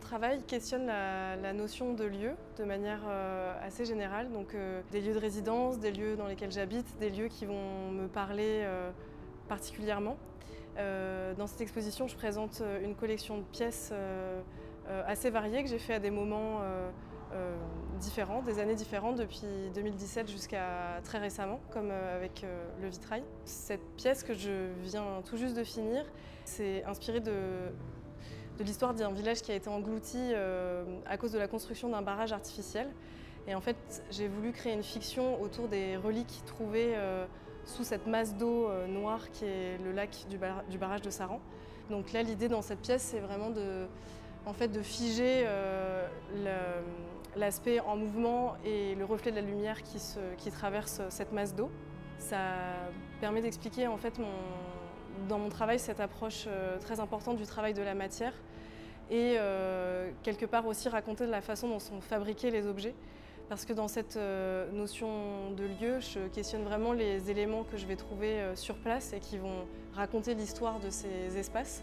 travail questionne la notion de lieu de manière assez générale, donc des lieux de résidence, des lieux dans lesquels j'habite, des lieux qui vont me parler particulièrement. Dans cette exposition, je présente une collection de pièces assez variées que j'ai fait à des moments différents, des années différentes, depuis 2017 jusqu'à très récemment, comme avec le vitrail. Cette pièce que je viens tout juste de finir, c'est inspiré de l'histoire d'un village qui a été englouti à cause de la construction d'un barrage artificiel. Et en fait, j'ai voulu créer une fiction autour des reliques trouvées sous cette masse d'eau noire qui est le lac du barrage de Saran. Donc là, l'idée dans cette pièce, c'est vraiment de figer l'aspect en mouvement et le reflet de la lumière qui traverse cette masse d'eau. Ça permet d'expliquer en fait dans mon travail cette approche très importante du travail de la matière et quelque part aussi raconter de la façon dont sont fabriqués les objets. Parce que dans cette notion de lieu, je questionne vraiment les éléments que je vais trouver sur place et qui vont raconter l'histoire de ces espaces.